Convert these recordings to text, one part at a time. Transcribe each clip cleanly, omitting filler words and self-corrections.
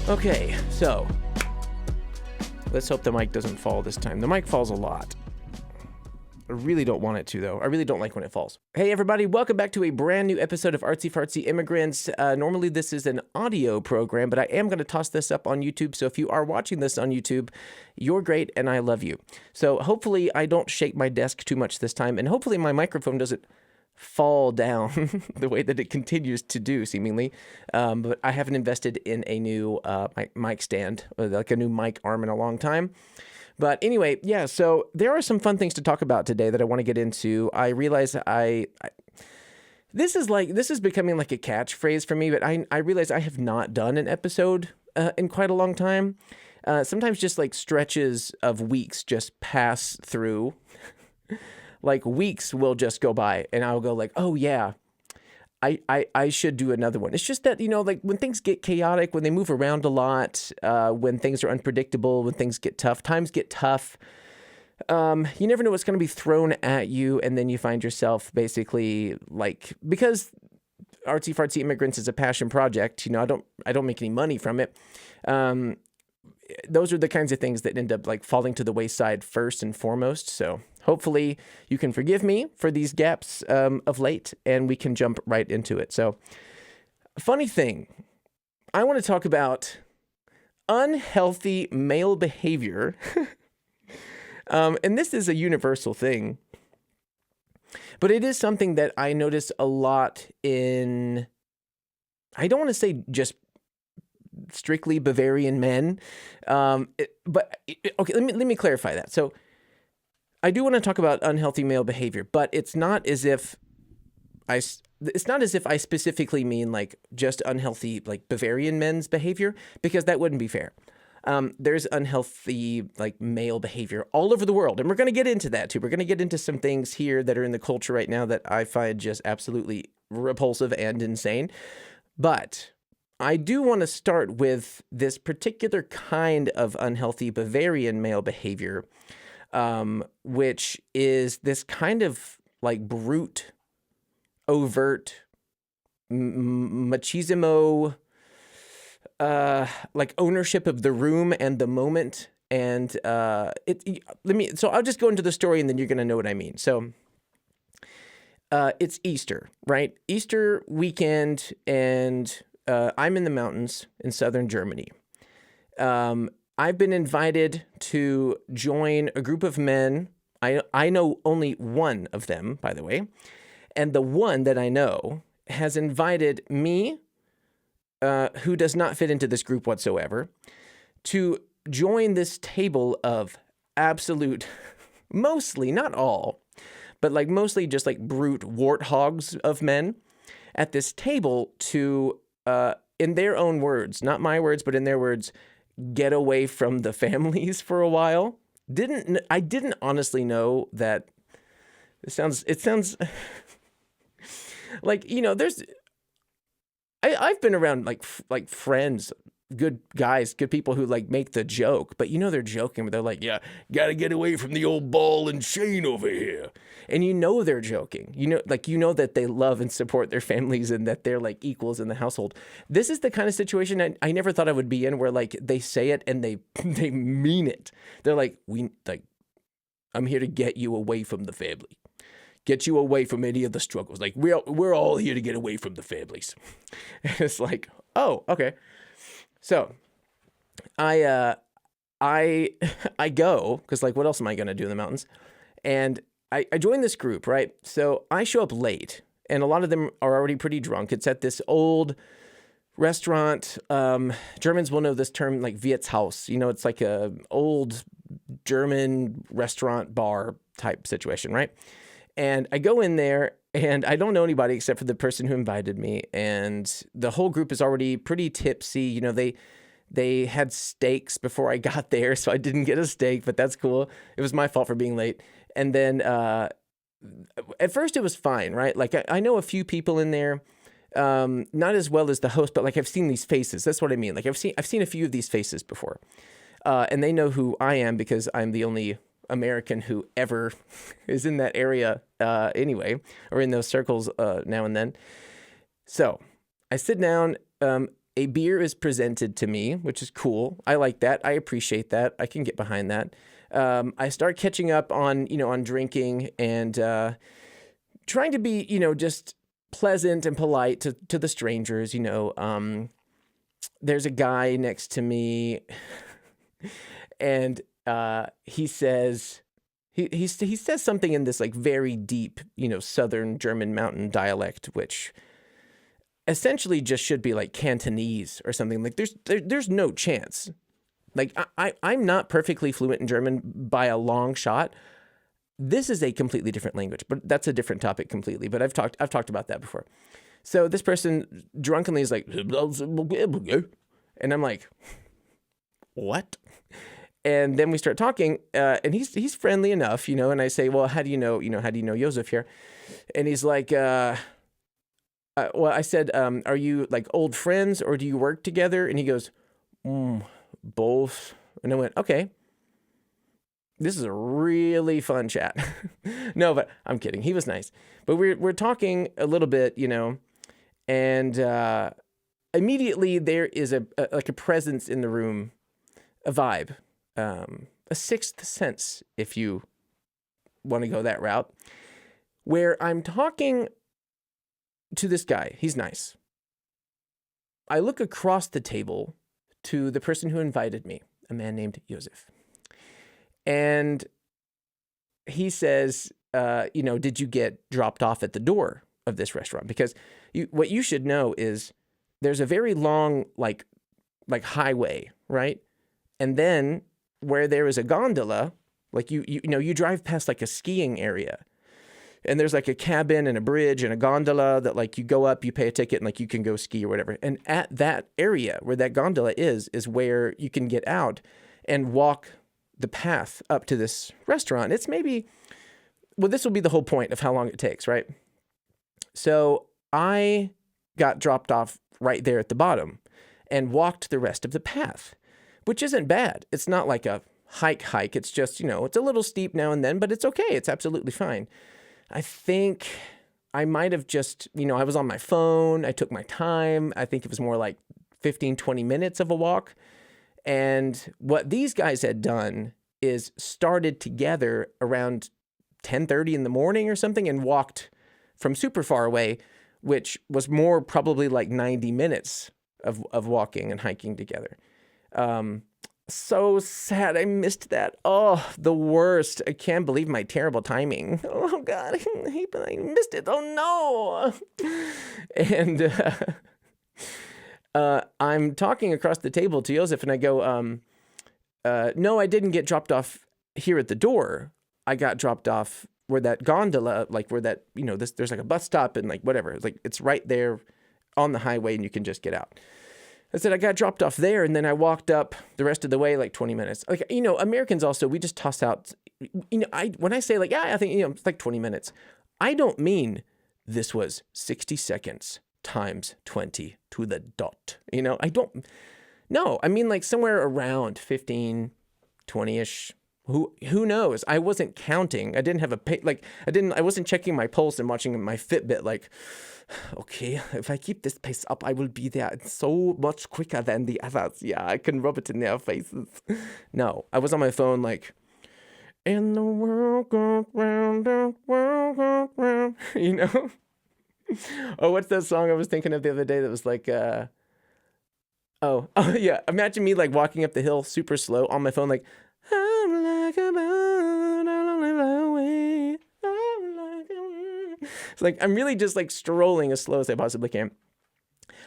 Okay, so let's hope the mic doesn't fall this time. The mic falls a lot. I really don't want it to, though. I really don't like when it falls. Hey, everybody. Welcome back to a brand new episode of Artsy Fartsy Immigrants. Normally, this is an audio program, but I am going to toss this up on YouTube. So if you are watching this on YouTube, you're great, and I love you. So hopefully, I don't shake my desk too much this time, and hopefully, my microphone doesn't fall down the way that it continues to do, seemingly. But I haven't invested in a new mic stand, like a new mic arm in a long time. But anyway, yeah, so there are some fun things to talk about today that I want to get into. I realize this is becoming like a catchphrase for me, but I realize I have not done an episode in quite a long time. Sometimes just like stretches of weeks just pass through. Like weeks will just go by and I'll go like, oh yeah, I should do another one. It's just that, like when things get chaotic, when they move around a lot, when things are unpredictable, when things get tough, times get tough, you never know what's going to be thrown at you. And then you find yourself basically like, because Artsy Fartsy Immigrants is a passion project, I don't make any money from it. Those are the kinds of things that end up like falling to the wayside first and foremost. So hopefully you can forgive me for these gaps of late and we can jump right into it. So funny thing, I want to talk about unhealthy male behavior. And this is a universal thing, but it is something that I notice a lot in, I don't want to say just strictly Bavarian men. Okay, let me clarify that. So I do want to talk about unhealthy male behavior, but it's not as if I specifically mean like just unhealthy like Bavarian men's behavior, because that wouldn't be fair. There's unhealthy like male behavior all over the world, and we're going to get into that too. We're going to get into some things here that are in the culture right now that I find just absolutely repulsive and insane. But I do want to start with this particular kind of unhealthy Bavarian male behavior, which is this kind of like brute, overt, machismo, like ownership of the room and the moment. And so I'll just go into the story and then you're going to know what I mean. So it's Easter, right? Easter weekend, and I'm in the mountains in southern Germany. I've been invited to join a group of men. I know only one of them, by the way. And the one that I know has invited me, who does not fit into this group whatsoever, to join this table of absolute, mostly, not all, but like mostly just like brute warthogs of men at this table to, in their own words, not my words, but in their words, get away from the families for a while. I didn't honestly know that. It sounds like, I've been around like friends, good guys, good people who like make the joke, but they're joking, but they're like, yeah, gotta get away from the old ball and chain over here. And they're joking, that they love and support their families and that they're like equals in the household. This is the kind of situation I never thought I would be in, where like they say it and they mean it. They're like, I'm here to get you away from the family. Get you away from any of the struggles. Like we're all here to get away from the families. And it's like, oh, okay. So I go, because like what else am I gonna do in the mountains? And I join this group, right? So I show up late, and a lot of them are already pretty drunk. It's at this old restaurant. Germans will know this term, like Wirtshaus. It's like a old German restaurant bar type situation, right? And I go in there, and I don't know anybody except for the person who invited me. And the whole group is already pretty tipsy. They had steaks before I got there, so I didn't get a steak, but that's cool. It was my fault for being late. And then at first it was fine, right? Like I know a few people in there, not as well as the host, but like I've seen these faces. That's what I mean. Like I've seen a few of these faces before, and they know who I am because I'm the only American who ever is in that area anyway, or in those circles now and then. So I sit down. A beer is presented to me, which is cool. I like that. I appreciate that. I can get behind that. I start catching up on, on drinking and trying to be, just pleasant and polite to the strangers, There's a guy next to me and he says he says something in this like very deep, Southern German mountain dialect, which essentially just should be like Cantonese or something. Like there's no chance. Like I'm not perfectly fluent in German by a long shot. This is a completely different language, but that's a different topic completely. But I've talked about that before. So this person drunkenly is like, and I'm like, what? And then we start talking, and he's friendly enough, and I say, well, how do you know Joseph here? And he's like, well, I said, are you like old friends or do you work together? And he goes, both. And I went, okay, this is a really fun chat. No, but I'm kidding. He was nice, but we're talking a little bit, and immediately there is a presence in the room, a vibe, a sixth sense, if you want to go that route, where I'm talking to this guy. He's nice. I look across the table to the person who invited me, a man named Joseph. And he says, did you get dropped off at the door of this restaurant? Because what you should know is there's a very long, like highway, right? And then where there is a gondola, like you drive past like a skiing area. And there's like a cabin and a bridge and a gondola that like you go up, you pay a ticket and like you can go ski or whatever. And at that area where that gondola is where you can get out and walk the path up to this restaurant. It's maybe, well, this will be the whole point of how long it takes, right? So I got dropped off right there at the bottom and walked the rest of the path, which isn't bad. It's not like a hike. It's just, it's a little steep now and then, but it's okay. It's absolutely fine. I think I might have just, I was on my phone. I took my time. I think it was more like 15, 20 minutes of a walk. And what these guys had done is started together around 10:30 in the morning or something and walked from super far away, which was more probably like 90 minutes of walking and hiking together. So sad. I missed that. Oh, the worst. I can't believe my terrible timing. Oh, God. I missed it. Oh, no. And I'm talking across the table to Joseph, and I go, no, I didn't get dropped off here at the door. I got dropped off where that gondola, like where that, there's like a bus stop and like whatever. It's like it's right there on the highway, and you can just get out. I said, I got dropped off there, and then I walked up the rest of the way, like 20 minutes. Like, Americans also, we just toss out, when I say like, yeah, I think, it's like 20 minutes. I don't mean this was 60 seconds times 20 to the dot. I don't, no, I mean like somewhere around 15, 20-ish. Who knows? I wasn't counting. I didn't have I wasn't checking my pulse and watching my Fitbit like, okay, if I keep this pace up, I will be there so much quicker than the others. Yeah, I can rub it in their faces. No, I was on my phone like, and the world goes round, the world goes round, Oh, what's that song I was thinking of the other day that was like, oh yeah, imagine me like walking up the hill super slow on my phone like, I'm like a bird, I'll only fly away. I'm like a bird. It's like I'm really just like strolling as slow as I possibly can.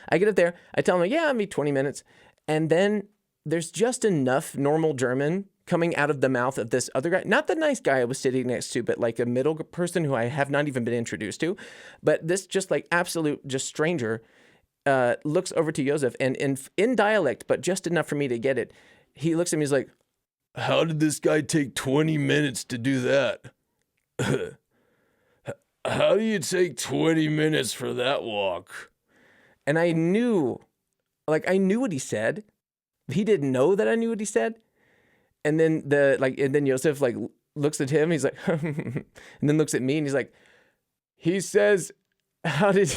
I get up there, I tell him, like, yeah, I'll be 20 minutes. And then there's just enough normal German coming out of the mouth of this other guy. Not the nice guy I was sitting next to, but like a middle person who I have not even been introduced to. But this just like absolute just stranger looks over to Joseph and in dialect, but just enough for me to get it. He looks at me, he's like, how did this guy take 20 minutes to do that? How do you take 20 minutes for that walk? And I knew what he said. He didn't know that I knew what he said. And then then Joseph like looks at him, he's like, and then looks at me and he's like, he says, how did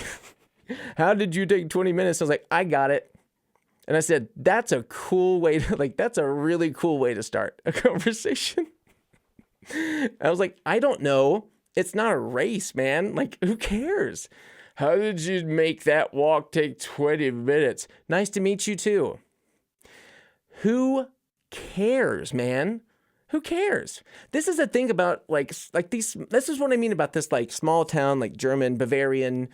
you take 20 minutes? I was like, I got it. And I said, that's a cool way to, like, that's a really cool way to start a conversation. I was like, I don't know. It's not a race, man. Like, who cares? How did you make that walk take 20 minutes? Nice to meet you too. Who cares, man? Who cares? This is a thing about like these, this is what I mean about this like small town, like German, Bavarian,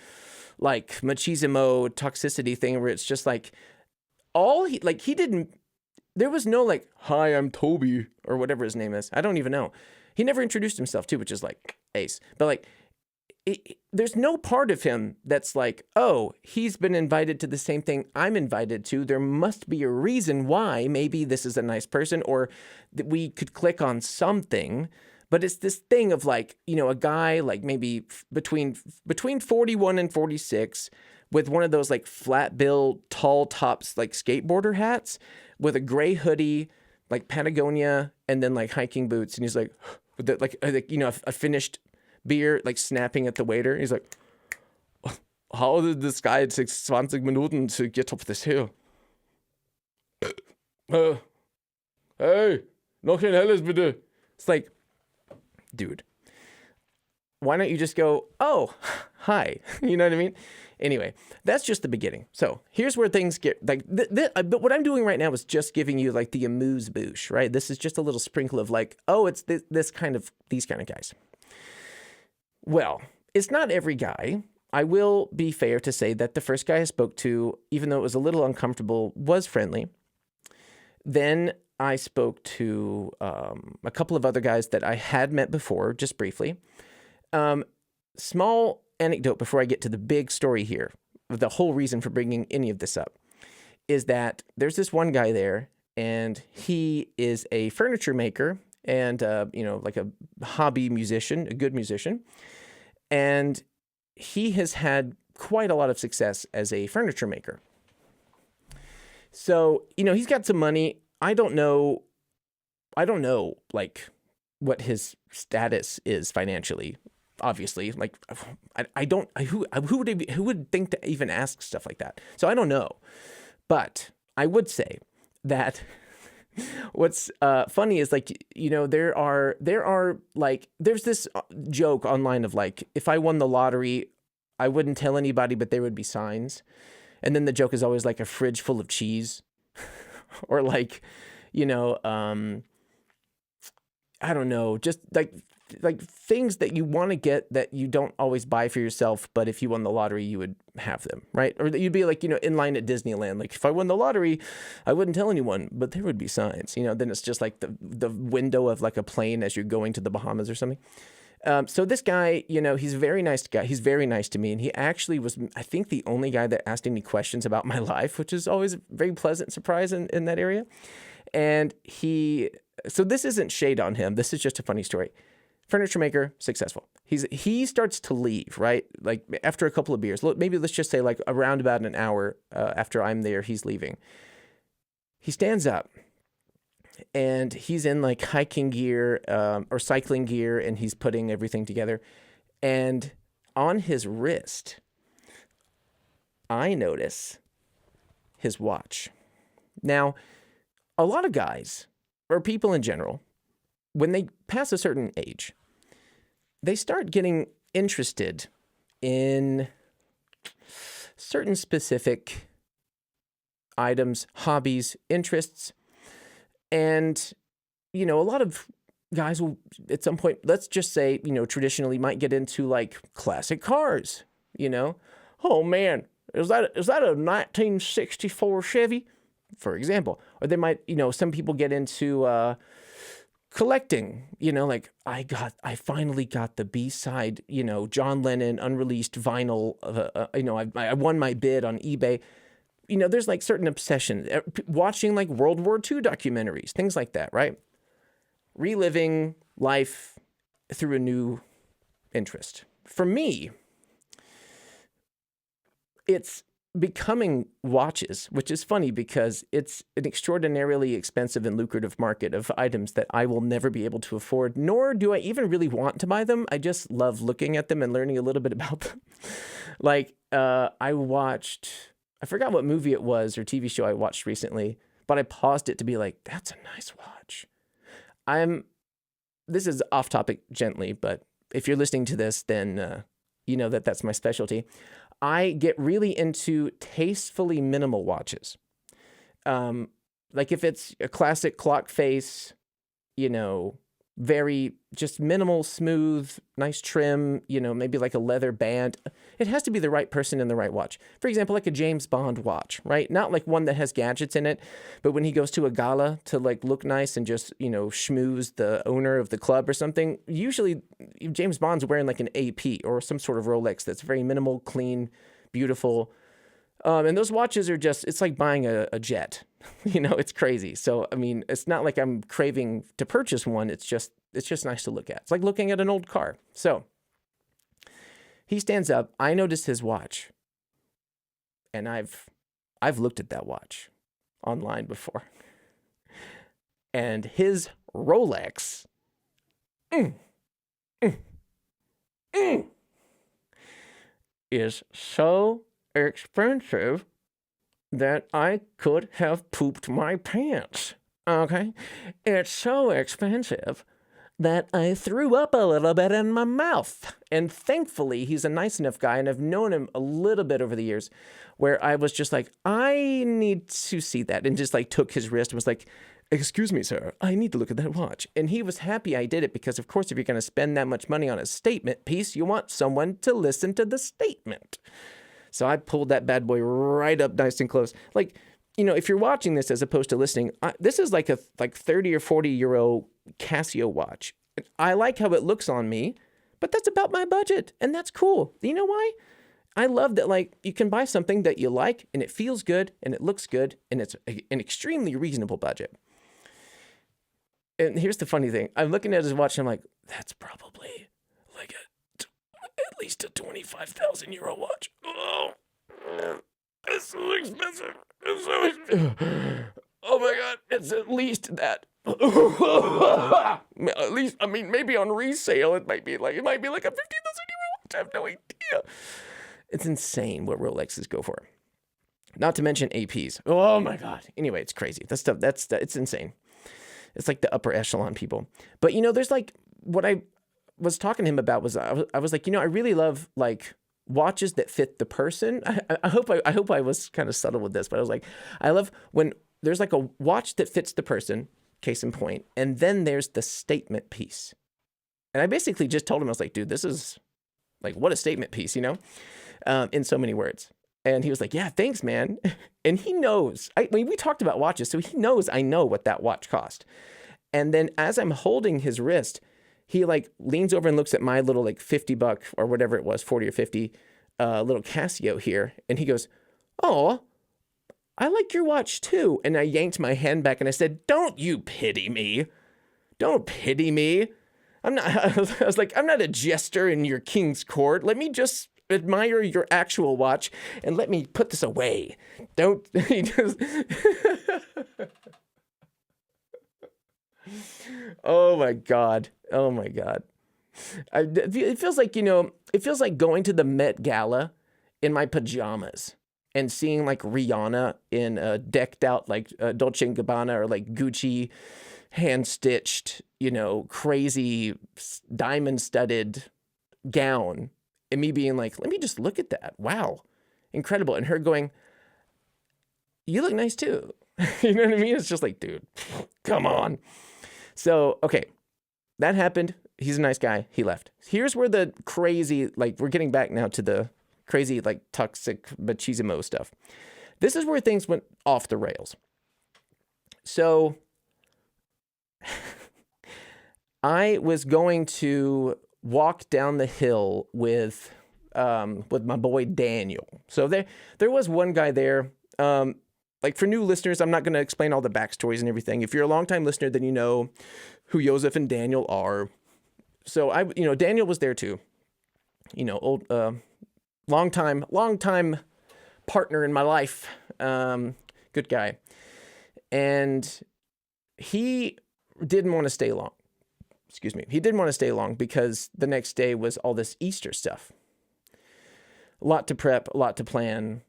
like machismo toxicity thing where it's just like he didn't, there was no like, hi, I'm Toby or whatever his name is. I don't even know. He never introduced himself too, which is like ace. But like, there's no part of him that's like, oh, he's been invited to the same thing I'm invited to. There must be a reason why. Maybe this is a nice person, or that we could click on something. But it's this thing of like, you know, a guy like maybe between 41 and 46 with one of those like flat bill, tall tops, like skateboarder hats with a gray hoodie, like Patagonia, and then like hiking boots. And he's like, with the, like you know, a finished beer, like snapping at the waiter. He's like, how did this guy take 20 Minuten to get up this hill? Hey, noch ein helles bitte. It's like, dude, why don't you just go, oh, hi, you know what I mean? Anyway, that's just the beginning. So here's where things get like, but what I'm doing right now is just giving you like the amuse-bouche, right? This is just a little sprinkle of like, oh, it's these kind of guys. Well, it's not every guy. I will be fair to say that the first guy I spoke to, even though it was a little uncomfortable, was friendly. Then I spoke to a couple of other guys that I had met before, just briefly. Small anecdote before I get to the big story here. The whole reason for bringing any of this up is that there's this one guy there, and he is a furniture maker and, you know, like a hobby musician, a good musician. And he has had quite a lot of success as a furniture maker. So, you know, he's got some money. I don't know like what his status is financially, obviously. Like who would think to even ask stuff like that? So I don't know. But I would say that what's funny is like, you know, there are like, there's this joke online of like, if I won the lottery, I wouldn't tell anybody, but there would be signs. And then the joke is always like a fridge full of cheese or like, you know, I don't know, just like things that you want to get that you don't always buy for yourself, but if you won the lottery, you would have them, right? Or that you'd be like, you know, in line at Disneyland. Like, if I won the lottery, I wouldn't tell anyone, but there would be signs, you know. Then it's just like the window of like a plane as you're going to the Bahamas or something. So this guy, you know, he's a very nice guy. He's very nice to me. And he actually was, I think, the only guy that asked any questions about my life, which is always a very pleasant surprise in that area. And so this isn't shade on him. This is just a funny story. Furniture maker, successful. He starts to leave, right? Like after a couple of beers, maybe let's just say like around about an hour after I'm there, he's leaving. He stands up and he's in like hiking gear or cycling gear, and he's putting everything together. And on his wrist, I notice his watch. Now, a lot of guys, or people in general, when they pass a certain age, they start getting interested in certain specific items, hobbies, interests. And, you know, a lot of guys will, at some point, let's just say, you know, traditionally might get into like classic cars, you know. Oh man, is that a 1964 Chevy, for example? Or they might, you know, some people get into collecting, you know, like I finally got the B-side, you know, John Lennon unreleased vinyl, you know, I won my bid on eBay. You know, there's like certain obsessions, watching like World War II documentaries, things like that, right? Reliving life through a new interest. For me, it's becoming watches, which is funny because it's an extraordinarily expensive and lucrative market of items that I will never be able to afford, nor do I even really want to buy them. I just love looking at them and learning a little bit about them. Like, I watched I forgot what movie it was or TV show I watched recently, but I paused it to be like, that's a nice watch. This is off topic gently, but if you're listening to this, then you know that that's my specialty. I get really into tastefully minimal watches. Like if it's a classic clock face, very just minimal, smooth, nice trim, maybe like a leather band. It has to be the right person and the right watch. For example, like a James Bond watch, right? Not like one that has gadgets in it, but when he goes to a gala to like look nice and just, schmooze the owner of the club or something, usually James Bond's wearing like an AP or some sort of Rolex that's very minimal, clean, beautiful. And those watches are just, it's like buying a jet. It's crazy. So, I mean, it's not like I'm craving to purchase one. It's just nice to look at. It's like looking at an old car. So he stands up. I noticed his watch. And I've looked at that watch online before. And his Rolex is so expensive that I could have pooped my pants. Okay? It's so expensive that I threw up a little bit in my mouth. And thankfully, he's a nice enough guy, and I've known him a little bit over the years, where I was just like, I need to see that, and just like took his wrist and was like, excuse me, sir, I need to look at that watch. And he was happy I did it because, of course, if you're going to spend that much money on a statement piece, you want someone to listen to the statement. So I pulled that bad boy right up nice and close. Like, if you're watching this as opposed to listening, this is like a 30 or 40 euro Casio watch. I like how it looks on me, but that's about my budget, and that's cool. You know why? I love that, like, you can buy something that you like, and it feels good, and it looks good, and it's an extremely reasonable budget. And here's the funny thing. I'm looking at his watch, and I'm like, that's probably like at least a 25,000 euro watch. Oh, it's so expensive. It's so expensive. Oh my God, it's at least that. At least, I mean, maybe on resale, it might be like a 50,000 euro watch. I have no idea. It's insane what Rolexes go for. Not to mention APs. Oh my God. Anyway, it's crazy. That stuff, it's insane. It's like the upper echelon people. But there's like, what I was talking to him about was, I was like, I really love like watches that fit the person. I hope I was kind of subtle with this, but I was like, I love when there's like a watch that fits the person, case in point, and then there's the statement piece. And I basically just told him, I was like, dude, this is like, what a statement piece, in so many words. And he was like, yeah, thanks, man. And he knows, we talked about watches, so he knows I know what that watch cost. And then as I'm holding his wrist, he like leans over and looks at my little like $50 or whatever it was, 40 or 50, little Casio here. And he goes, oh, I like your watch too. And I yanked my hand back and I said, don't you pity me. Don't pity me. I was like, I'm not a jester in your king's court. Let me just admire your actual watch and let me put this away. Don't, he just, oh my God. Oh my God. It feels like, it feels like going to the Met Gala in my pajamas and seeing like Rihanna in a decked out like Dolce & Gabbana or like Gucci hand-stitched, crazy diamond studded gown, and me being like, let me just look at that. Wow. Incredible. And her going, you look nice too. You know what I mean? It's just like, dude, come on. So, okay, that happened. He's a nice guy. He left. Here's where the crazy, like, we're getting back now to the crazy, like, toxic machismo stuff. This is where things went off the rails. So I was going to walk down the hill with my boy Daniel. So there was one guy there. Like for new listeners, I'm not going to explain all the backstories and everything. If you're a longtime listener, then you know who Joseph and Daniel are. So Daniel was there too. Old, long-time partner in my life. Good guy. And he didn't want to stay long. Excuse me. He didn't want to stay long because the next day was all this Easter stuff. A lot to prep, a lot to plan,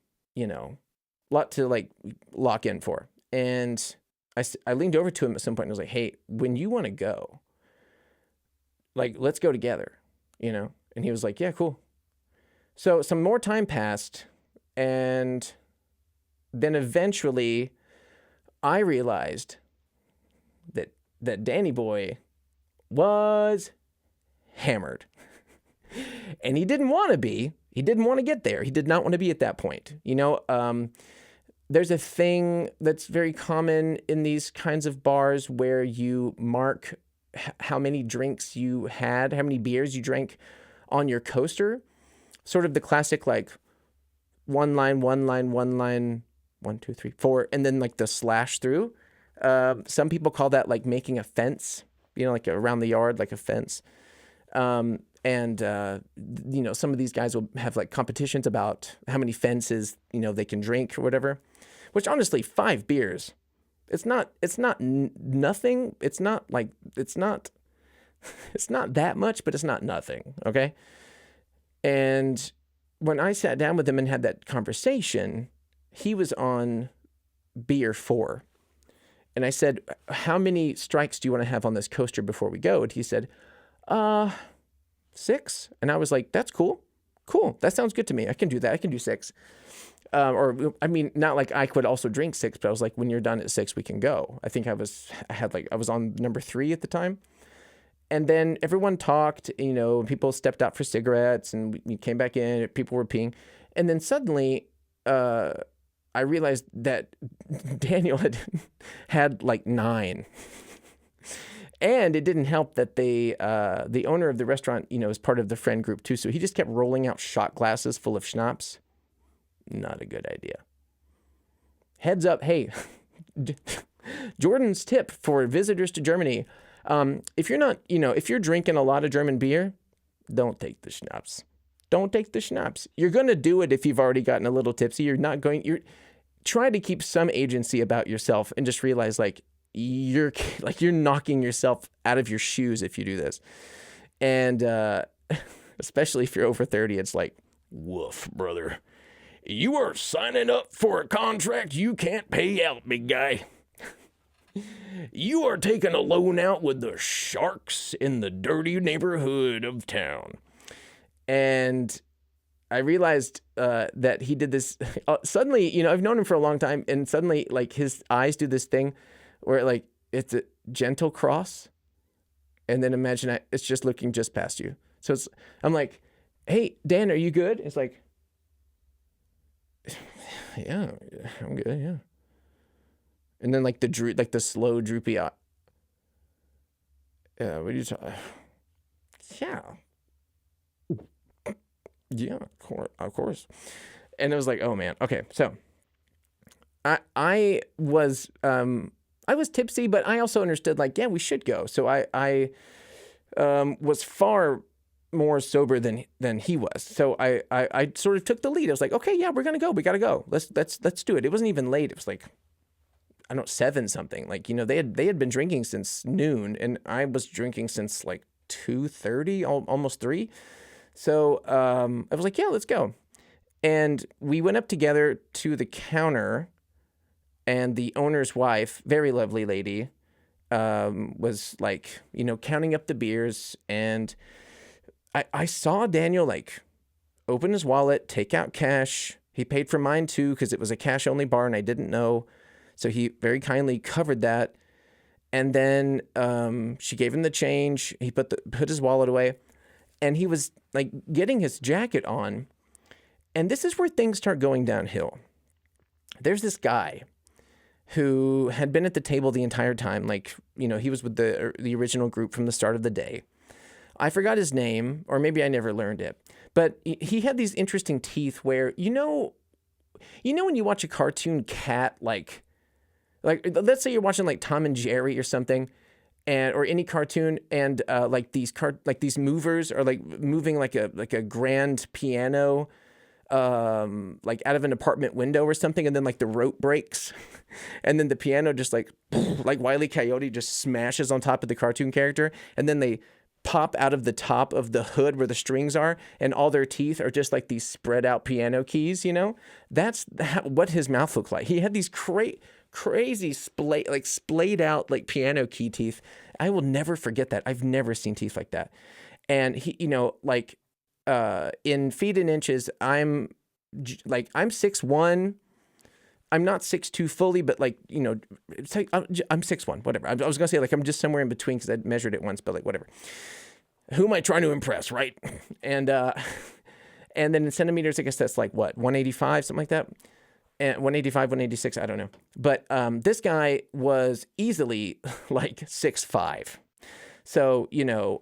to like lock in for. And I leaned over to him at some point and was like, hey, when you want to go, like, let's go together, you know? And he was like, yeah, cool. So some more time passed, and then eventually I realized that Danny boy was hammered. And he didn't want to be. He didn't want to get there. He did not want to be at that point. You know, there's a thing that's very common in these kinds of bars where you mark how many drinks you had, how many beers you drank on your coaster. Sort of the classic, like, one line, 1, 2, 3, 4, and then like the slash through. Some people call that like making a fence, you know, like around the yard, like a fence. And you know, some of these guys will have like competitions about how many fences, you know, they can drink or whatever, which honestly, 5 beers, it's not nothing. It's not that much, but it's not nothing. Okay. And when I sat down with him and had that conversation, he was on beer 4. And I said, how many strikes do you want to have on this coaster before we go? And he said, 6. And I was like, that's cool. Cool. That sounds good to me. I can do that. I can do 6. Or, I mean, not like I could also drink 6, but I was like, when you're done at 6, we can go. I think I was on number 3 at the time. And then everyone talked, you know, people stepped out for cigarettes, and we came back in, people were peeing. And then suddenly, I realized that Daniel had like 9. And it didn't help that the owner of the restaurant, you know, is part of the friend group too. So he just kept rolling out shot glasses full of schnapps. Not a good idea. Heads up. Hey, Jordan's tip for visitors to Germany. If you're drinking a lot of German beer, don't take the schnapps. Don't take the schnapps. You're going to do it if you've already gotten a little tipsy. You're try to keep some agency about yourself and just realize like you're knocking yourself out of your shoes if you do this. And, especially if you're over 30, it's like, woof, brother. You are signing up for a contract you can't pay out, big guy. You are taking a loan out with the sharks in the dirty neighborhood of town. And I realized that he did this suddenly. You know, I've known him for a long time, and suddenly, like, his eyes do this thing where, like, it's a gentle cross, and then imagine it's just looking just past you. So I'm like, "Hey, Dan, are you good?" It's like, "Yeah, I'm good, yeah." And then like the slow droopy eye. Yeah, what are you talking? Yeah. Yeah, of course. And it was like, oh man. Okay, so I was tipsy, but I also understood like, yeah, we should go. So I was far more sober than he was. So I sort of took the lead. I was like, okay, yeah, we're gonna go. We gotta go. Let's do it. It wasn't even late. It was like, I don't know, 7 something. Like, you know, they had been drinking since noon, and I was drinking since like 2:30, almost 3. So I was like, yeah, let's go. And we went up together to the counter, and the owner's wife, very lovely lady, was like, you know, counting up the beers. And I saw Daniel like open his wallet, take out cash. He paid for mine too, because it was a cash only bar and I didn't know. So he very kindly covered that. And then she gave him the change. He put his wallet away, and he was like getting his jacket on. And this is where things start going downhill. There's this guy who had been at the table the entire time. Like, you know, he was with the original group from the start of the day. I forgot his name, or maybe I never learned it. But he had these interesting teeth where, you know when you watch a cartoon cat, like let's say you're watching like Tom and Jerry or something, or any cartoon, and like these movers are like moving like a grand piano, like out of an apartment window or something, and then like the rope breaks, and then the piano just like Wile E. Coyote just smashes on top of the cartoon character, and then they pop out of the top of the hood where the strings are, and all their teeth are just like these spread out piano keys, you know? That's what his mouth looked like. He had these crazy splayed out like piano key teeth. I will never forget that. I've never seen teeth like that. And he, you know, like in feet and inches, I'm 6'1". I'm not 6'2" fully, but like, you know, it's like I'm 6'1", whatever. I was gonna say like I'm just somewhere in between because I measured it once, but like whatever. Who am I trying to impress, right? And then in centimeters, I guess that's like what, 185, something like that. And 185, 186, I don't know. But this guy was easily like 6'5". So, you know,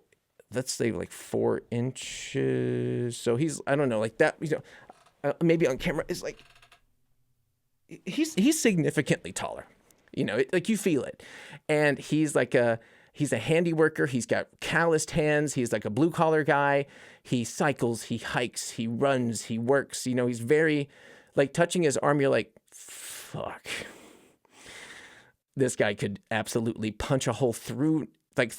let's say like 4 inches. So he's, I don't know, like that, you know, maybe on camera is like, he's significantly taller, you know, like you feel it. And he's a handy worker. He's got calloused hands. He's like a blue collar guy. He cycles, he hikes, he runs, he works, you know, he's very like touching his arm. You're like, fuck, this guy could absolutely punch a hole through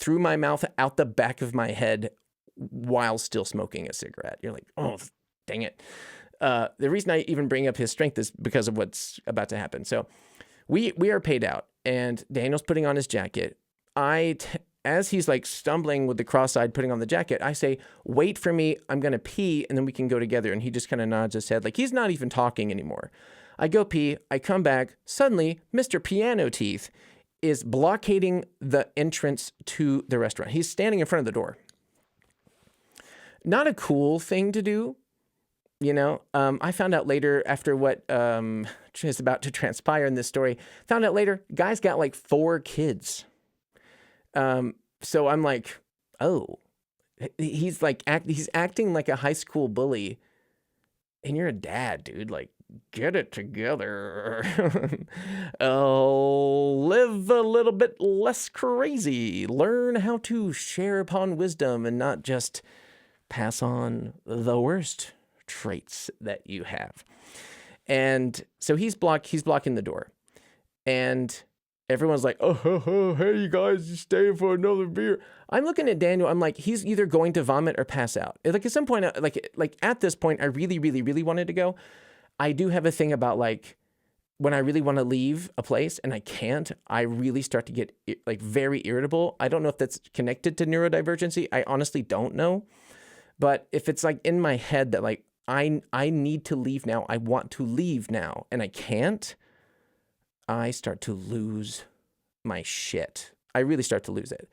my mouth, out the back of my head while still smoking a cigarette. You're like, oh, dang it. The reason I even bring up his strength is because of what's about to happen. So we are paid out, and Daniel's putting on his jacket. As he's like stumbling with the cross-eyed putting on the jacket, I say, wait for me. I'm going to pee, and then we can go together. And he just kind of nods his head. Like he's not even talking anymore. I go pee. I come back. Suddenly, Mr. Piano Teeth is blockading the entrance to the restaurant. He's standing in front of the door. Not a cool thing to do. You know, I found out later after what is about to transpire in this story, found out later, guy's got like 4 kids. So I'm like, oh, he's like, he's acting like a high school bully, and you're a dad, dude. Like, get it together. Live a little bit less crazy. Learn how to share upon wisdom and not just pass on the worst traits that you have. And so he's blocking the door, and everyone's like, oh, hey, you guys, you staying for another beer? I'm looking at Daniel. I'm like, he's either going to vomit or pass out. Like at some point, like at this point, I really, really, really wanted to go. I do have a thing about like when I really want to leave a place and I can't, I really start to get like very irritable. I don't know if that's connected to neurodivergency. I honestly don't know. But if it's like in my head that like, I need to leave now, I want to leave now, and I can't, I start to lose my shit. I really start to lose it.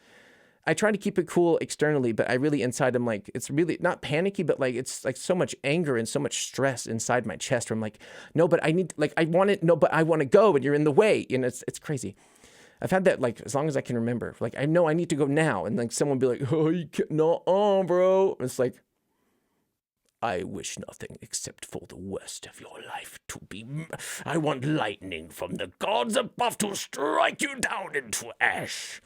I try to keep it cool externally, but I really inside I'm like, it's really not panicky, but like, it's like so much anger and so much stress inside my chest where I'm like, no, but I need, like, I want it. No, but I want to go and you're in the way. You know, it's crazy. I've had that like as long as I can remember. Like, I know I need to go now. And like someone be like, oh, you can't, no, bro. It's like, I wish nothing except for the worst of your life to be. I want lightning from the gods above to strike you down into ash.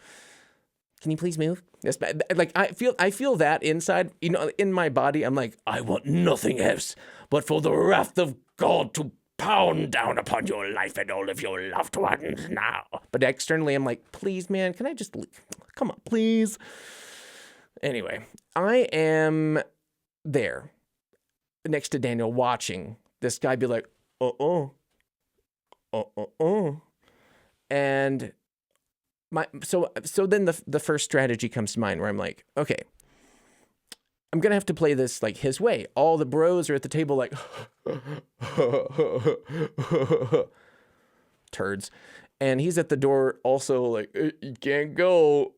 Can you please move? Yes, like I feel that inside, you know, in my body. I'm like, I want nothing else but for the wrath of God to pound down upon your life and all of your loved ones now. But externally, I'm like, please, man, can I just leave? Come on, please. Anyway, I am there next to Daniel watching this guy be like, and so then the first strategy comes to mind where I'm like, okay, I'm gonna have to play this like his way. All the bros are at the table like turds, and he's at the door also like, you can't go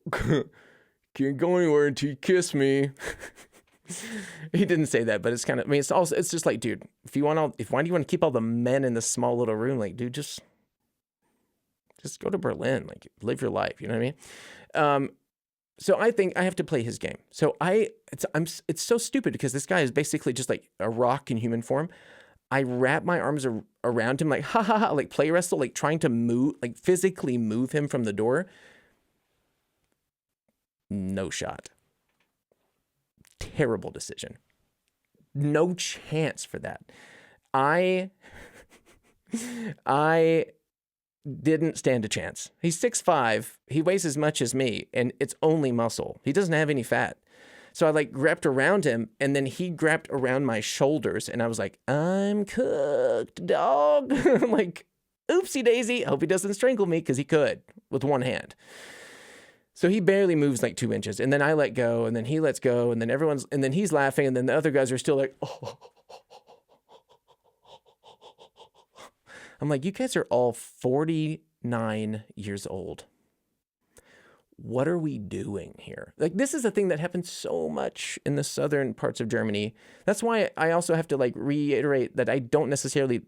anywhere until you kiss me. He didn't say that, but it's kind of, I mean, it's just like, dude, why do you want to keep all the men in this small little room? Like, dude, just go to Berlin, like live your life. You know what I mean? So I think I have to play his game. So it's so stupid because this guy is basically just like a rock in human form. I wrap my arms around him, like, ha ha ha, like play wrestle, like trying to move, like physically move him from the door. No shot. Terrible decision. No chance for that. I didn't stand a chance. He's 6'5". He weighs as much as me, and it's only muscle. He doesn't have any fat. So I like grabbed around him, and then he grabbed around my shoulders, and I was like, I'm cooked, dog. I'm like, oopsie daisy. I hope he doesn't strangle me, because he could with one hand. So he barely moves like 2 inches, and then I let go, and then he lets go, and then he's laughing, and then the other guys are still like, oh. I'm like, you guys are all 49 years old. What are we doing here? Like, this is a thing that happens so much in the southern parts of Germany. That's why I also have to like reiterate that I don't necessarily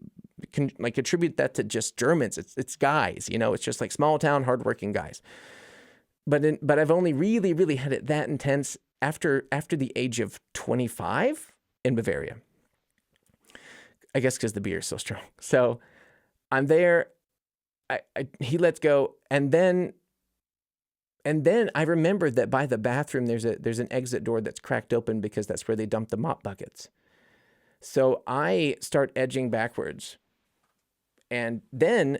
attribute that to just Germans. It's guys, you know, it's just like small town, hardworking guys. But I've only really had it that intense after the age of 25 in Bavaria. I guess because the beer is so strong. So I'm there. He lets go, and then I remembered that by the bathroom there's an exit door that's cracked open because that's where they dump the mop buckets. So I start edging backwards, and then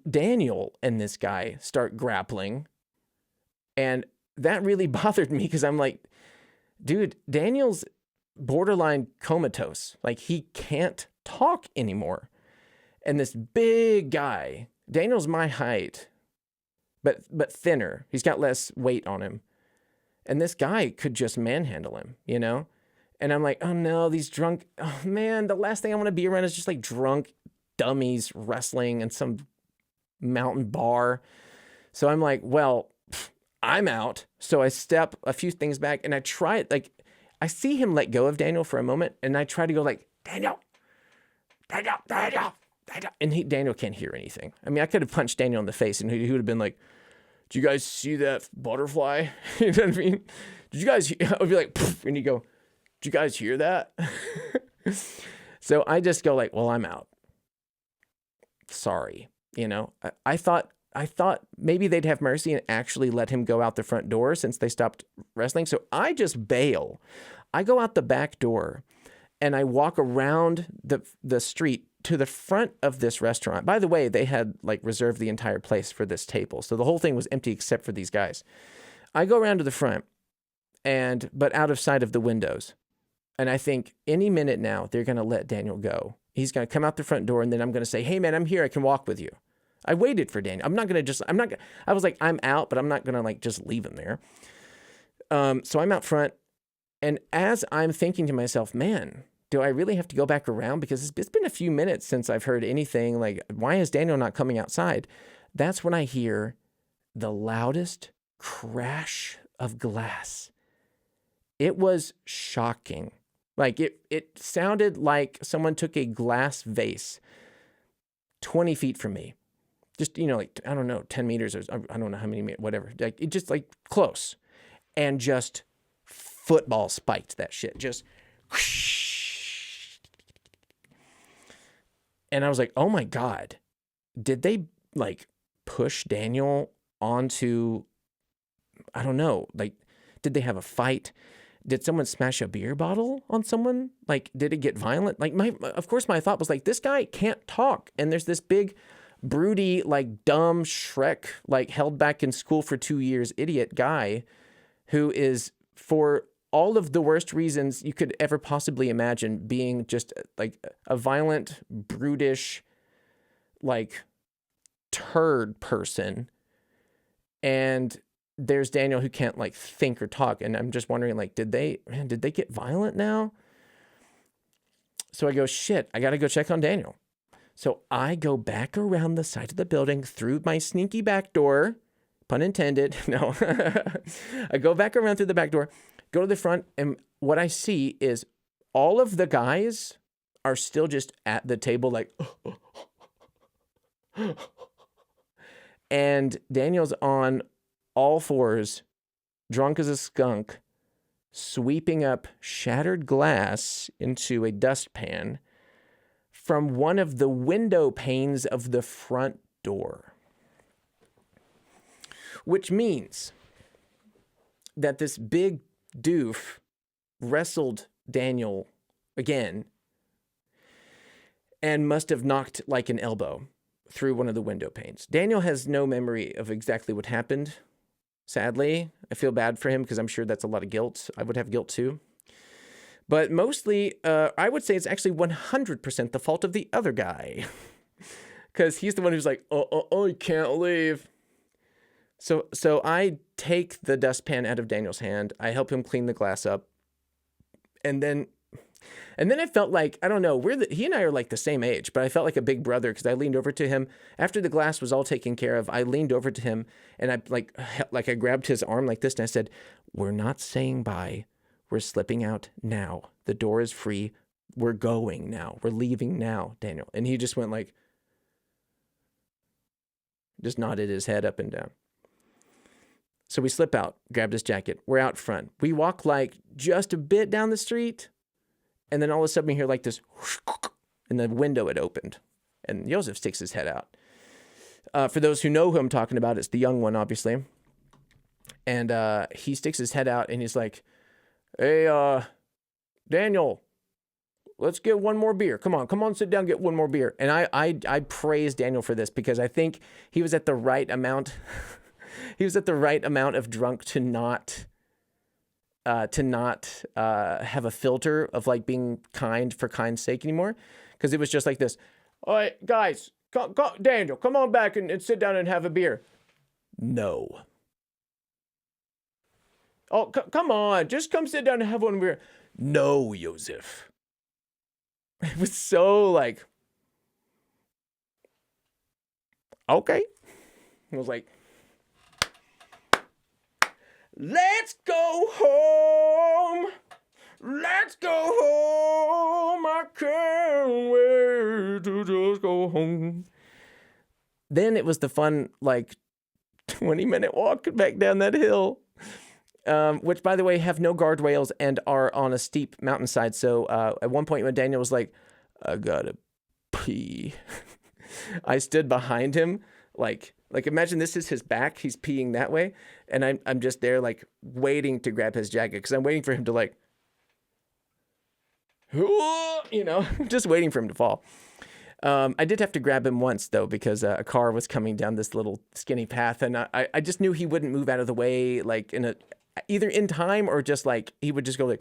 Daniel and this guy start grappling, and that really bothered me because I'm like, dude, Daniel's borderline comatose. Like, he can't talk anymore. And this big guy, Daniel's my height, but thinner. He's got less weight on him. And this guy could just manhandle him, you know? And I'm like, oh no, these drunk, oh man, the last thing I want to be around is just like drunk dummies wrestling in some mountain bar. So I'm like, well, I'm out. So I step a few things back, and I try it. Like, I see him let go of Daniel for a moment, and I try to go like, Daniel. And Daniel can't hear anything. I mean, I could have punched Daniel in the face, and he would have been like, "Do you guys see that butterfly?" You know what I mean? Did you guys? I would be like, poof, and you go, "Did you guys hear that?" So I just go like, "Well, I'm out. Sorry." You know, I thought maybe they'd have mercy and actually let him go out the front door since they stopped wrestling. So I just bail. I go out the back door, and I walk around the street to the front of this restaurant. By the way, they had like reserved the entire place for this table. So the whole thing was empty except for these guys. I go around to the front, but out of sight of the windows. And I think any minute now, they're going to let Daniel go. He's going to come out the front door, and then I'm going to say, hey man, I'm here. I can walk with you. I waited for Daniel. I was like, I'm out, but I'm not going to like just leave him there. So I'm out front. And as I'm thinking to myself, man, do I really have to go back around? Because it's been a few minutes since I've heard anything. Like, why is Daniel not coming outside? That's when I hear the loudest crash of glass. It was shocking. Like, it sounded like someone took a glass vase 20 feet from me. Just, you know, like, I don't know, 10 meters or I don't know how many meters, whatever. Like, it just like close. And just football spiked that shit. Just whoosh. And I was like, oh my God, did they like push Daniel onto, I don't know, like, did they have a fight? Did someone smash a beer bottle on someone? Like, did it get violent? Like, of course my thought was like, this guy can't talk. And there's this big, broody, like dumb Shrek, like held back in school for 2 years, idiot guy who is, for all of the worst reasons you could ever possibly imagine, being just like a violent, brutish, like turd person. And there's Daniel who can't like think or talk. And I'm just wondering, like, did they get violent now? So I go, shit, I got to go check on Daniel. So I go back around the side of the building through my sneaky back door, pun intended. No, I go back around through the back door, go to the front, and what I see is all of the guys are still just at the table like, and Daniel's on all fours, drunk as a skunk, sweeping up shattered glass into a dustpan from one of the window panes of the front door. Which means that this big doof wrestled Daniel again and must have knocked like an elbow through one of the window panes. Daniel has no memory of exactly what happened, sadly. I feel bad for him because I'm sure that's a lot of guilt. I would have guilt too. But mostly, I would say it's actually 100% the fault of the other guy. Because he's the one who's like, oh, you can't leave. So I take the dustpan out of Daniel's hand. I help him clean the glass up. And then I felt like, I don't know, he and I are like the same age, but I felt like a big brother because I leaned over to him. After the glass was all taken care of, I leaned over to him and I I grabbed his arm like this and I said, we're not saying bye. We're slipping out now. The door is free. We're going now. We're leaving now, Daniel. And he just went like, just nodded his head up and down. So we slip out, grabbed his jacket. We're out front. We walk like just a bit down the street. And then all of a sudden we hear like this, and the window had opened. And Joseph sticks his head out. For those who know who I'm talking about, it's the young one, obviously. And he sticks his head out and he's like, hey, Daniel, let's get one more beer. Come on, sit down, get one more beer. And I praise Daniel for this because I think he was at the right amount. He was at the right amount of drunk to not have a filter of like being kind for kind's sake anymore. Because it was just like this. All right, guys, Daniel, come on back and sit down and have a beer. No. Oh, come on, just come sit down and have one beer. No, Joseph. It was so like, okay. I was like, let's go home. Let's go home. I can't wait to just go home. Then it was the fun, like, 20-minute walk back down that hill. Which, by the way, have no guardrails and are on a steep mountainside. So at one point when Daniel was like, I gotta pee, I stood behind him. Like imagine this is his back. He's peeing that way. And I'm just there like waiting to grab his jacket because I'm waiting for him to like, just waiting for him to fall. I did have to grab him once, though, because a car was coming down this little skinny path. And I just knew he wouldn't move out of the way, like either in time or just like he would just go like,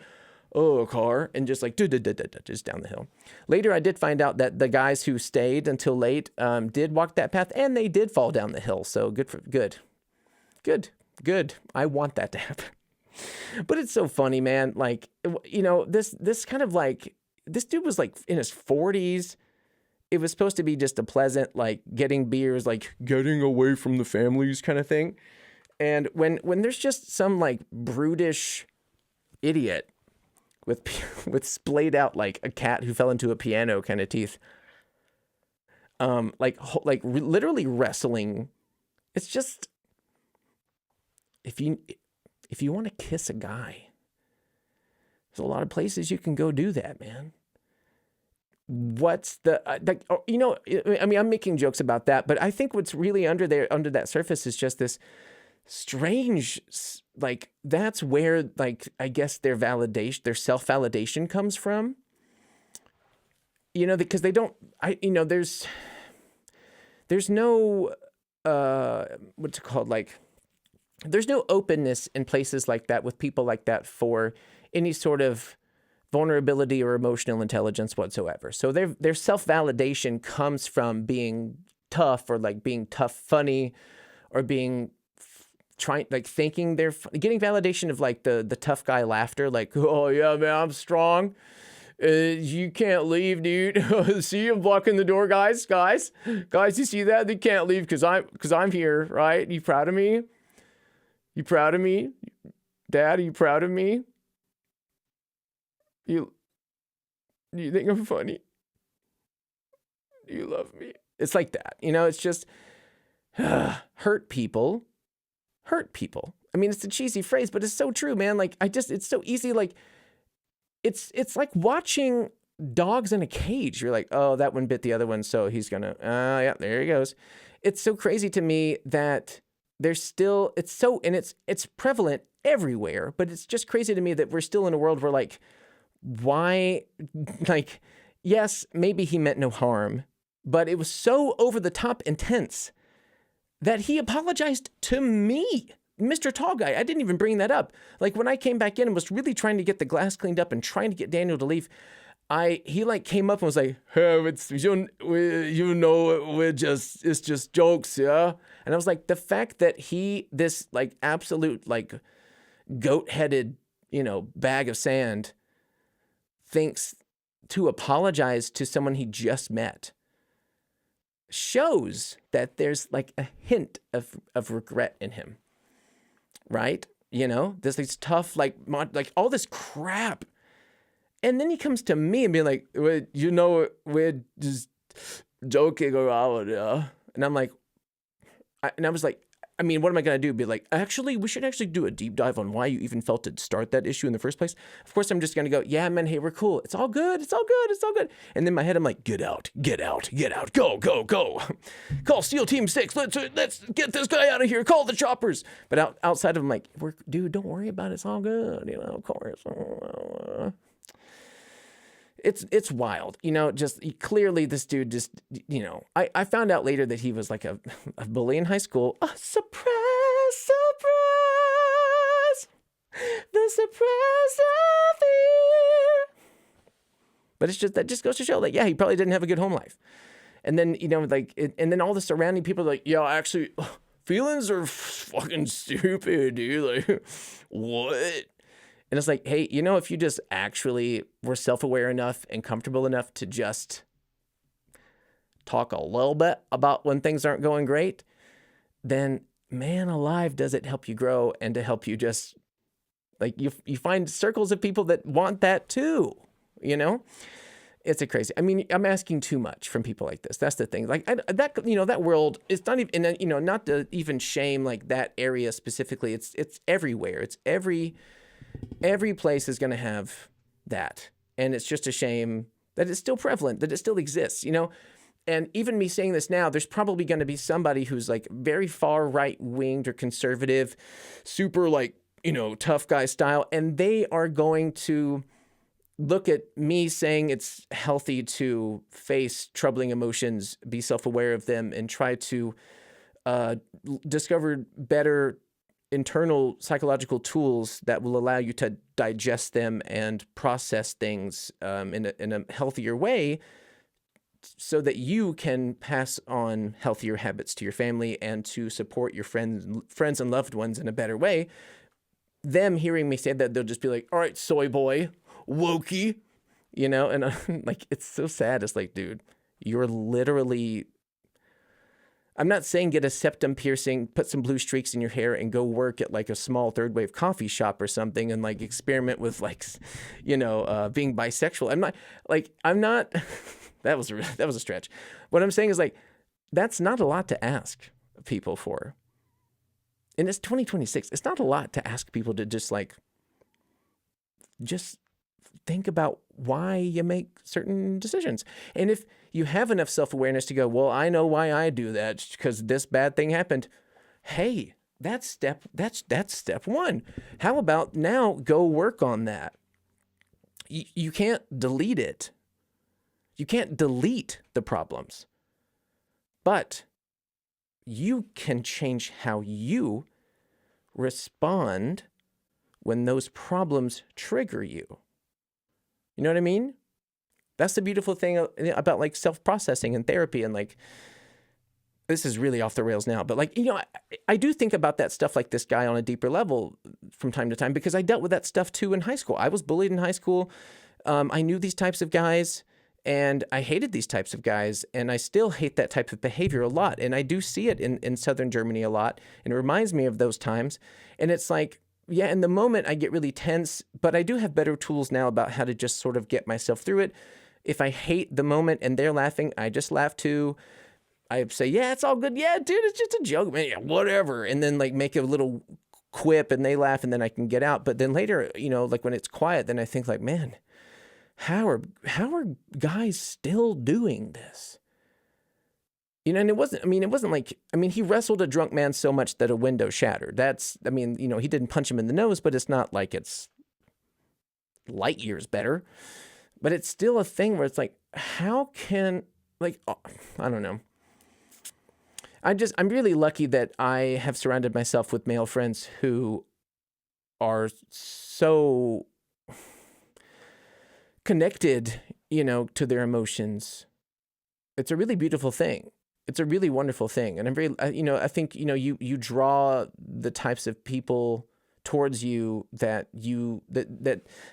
oh, a car, and just like just down the hill. Later, I did find out that the guys who stayed until late did walk that path and they did fall down the hill. So good. I want that to happen. But it's so funny, man. Like, this kind of like, this dude was like in his 40s. It was supposed to be just a pleasant, like getting beers, like getting away from the families kind of thing. And when there's just some like brutish idiot with splayed out like a cat who fell into a piano kind of teeth, literally wrestling. It's just, if you want to kiss a guy, there's a lot of places you can go do that, man. What's the, I mean, I'm making jokes about that, but I think what's really under that surface is just this strange, like, that's where, like, I guess their self-validation comes from, because they don't, there's no, what's it called? Like, there's no openness in places like that with people like that for any sort of vulnerability or emotional intelligence whatsoever. So their self-validation comes from being tough, or like being tough funny, or being thinking they're getting validation of like the tough guy laughter, like, oh yeah, man, I'm strong. You can't leave, dude. See, I'm blocking the door, guys, you see that? They can't leave because I'm here, right? You proud of me? Dad, are you proud of me? You think I'm funny? Do you love me? It's like that, it's just hurt people. I mean, it's a cheesy phrase, but it's so true, man. Like, it's so easy. Like, it's like watching dogs in a cage. You're like, oh, that one bit the other one, so he's gonna, yeah, there he goes. It's so crazy to me that there's still, it's prevalent everywhere, but it's just crazy to me that we're still in a world where, like, why, like, yes, maybe he meant no harm, but it was so over the top intense that he apologized to me. Mr. Tall Guy, I didn't even bring that up. Like when I came back in and was really trying to get the glass cleaned up and trying to get Daniel to leave, he like came up and was like, hey, it's it's just jokes, yeah. And I was like, the fact that this like absolute like goat-headed, bag of sand thinks to apologize to someone he just met shows that there's like a hint of regret in him, right? There's these tough, like all this crap. And then he comes to me and be like, we're just joking around, yeah. And I'm like, I was like, I mean, what am I going to do? Be like, actually, we should actually do a deep dive on why you even felt to start that issue in the first place. Of course, I'm just going to go, yeah, man, hey, we're cool. It's all good. It's all good. It's all good. And then in my head, I'm like, get out. Go. Call SEAL Team 6. Let's get this guy out of here. Call the choppers. But outside of him, like, dude, don't worry about it. It's all good. Of course. It's wild, just clearly this dude just, I found out later that he was like a bully in high school. Surprise, the surprise of the year. But that just goes to show that, yeah, he probably didn't have a good home life. And then, and then all the surrounding people are like, yeah, actually, feelings are fucking stupid, dude. Like, what? And it's like, hey, if you just actually were self-aware enough and comfortable enough to just talk a little bit about when things aren't going great, then man alive, does it help you grow and to help you just, like, you find circles of people that want that too, It's a crazy. I mean, I'm asking too much from people like this. That's the thing. Like that world, it's not even, not to even shame like that area specifically. It's everywhere. It's every place is going to have that. And it's just a shame that it's still prevalent, that it still exists, And even me saying this now, there's probably going to be somebody who's like very far right-winged or conservative, super like, tough guy style. And they are going to look at me saying it's healthy to face troubling emotions, be self-aware of them, and try to discover better internal psychological tools that will allow you to digest them and process things in a healthier way so that you can pass on healthier habits to your family and to support your friends and loved ones in a better way. Them hearing me say that, they'll just be like, all right, soy boy, wokey, and like, it's so sad. It's like, dude, you're literally, I'm not saying get a septum piercing, put some blue streaks in your hair and go work at like a small third wave coffee shop or something and like experiment with like, being bisexual. I'm not, that was a stretch. What I'm saying is like, that's not a lot to ask people for. And it's 2026. It's not a lot to ask people to just think about why you make certain decisions. And if you have enough self-awareness to go, well, I know why I do that because this bad thing happened. Hey, that's step one. How about now go work on that? You can't delete it. You can't delete the problems, but you can change how you respond when those problems trigger you. You know what I mean? That's the beautiful thing about like self-processing and therapy. And like, this is really off the rails now, but like, I do think about that stuff like this guy on a deeper level from time to time, because I dealt with that stuff too in high school. I was bullied in high school. I knew these types of guys and I hated these types of guys, and I still hate that type of behavior a lot. And I do see it in Southern Germany a lot. And it reminds me of those times. And it's like, yeah, in the moment I get really tense, but I do have better tools now about how to just sort of get myself through it. If I hate the moment and they're laughing, I just laugh too. I say, yeah, it's all good. Yeah, dude, it's just a joke, man. Yeah, whatever. And then like make a little quip and they laugh and then I can get out. But then later, like when it's quiet, then I think like, man, how are guys still doing this? And it wasn't like, he wrestled a drunk man so much that a window shattered. He didn't punch him in the nose, but it's not like it's light years better. But it's still a thing where it's like, how can, like, I don't know. I'm really lucky that I have surrounded myself with male friends who are so connected, to their emotions. It's a really beautiful thing. It's a really wonderful thing. And I'm very, I think, you draw the types of people towards you that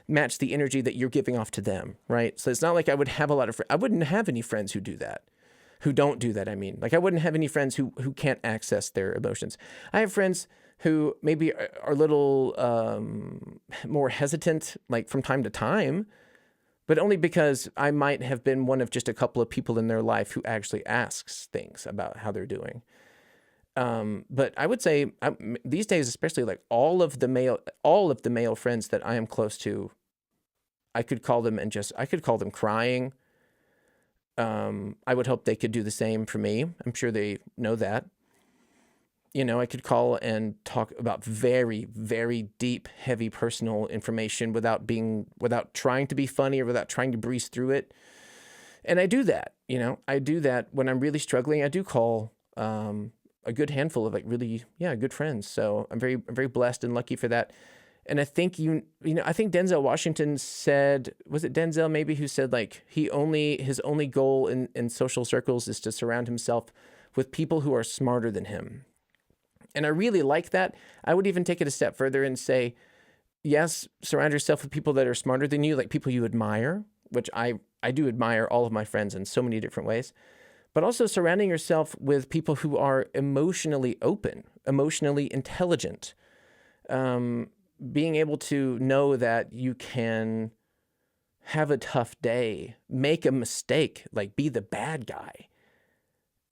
match the energy that you're giving off to them, right? So it's not like I would have I wouldn't have any friends who do that, who don't do that. I mean, like I wouldn't have any friends who can't access their emotions. I have friends who maybe are a little more hesitant, like from time to time, but only because I might have been one of just a couple of people in their life who actually asks things about how they're doing. But I would say these days, especially like all of the male friends that I am close to, I could call them crying. I would hope they could do the same for me. I'm sure they know that. I could call and talk about very, very deep, heavy personal information without trying to be funny or without trying to breeze through it. And I do that, I do that when I'm really struggling. I do call, a good handful of like really, good friends. So I'm very blessed and lucky for that. And I think, I think Denzel Washington said, was it Denzel maybe, who said like his only goal in social circles is to surround himself with people who are smarter than him. And I really like that. I would even take it a step further and say, yes, surround yourself with people that are smarter than you, like people you admire, which I do admire all of my friends in so many different ways, but also surrounding yourself with people who are emotionally open, emotionally intelligent, being able to know that you can have a tough day, make a mistake, like be the bad guy,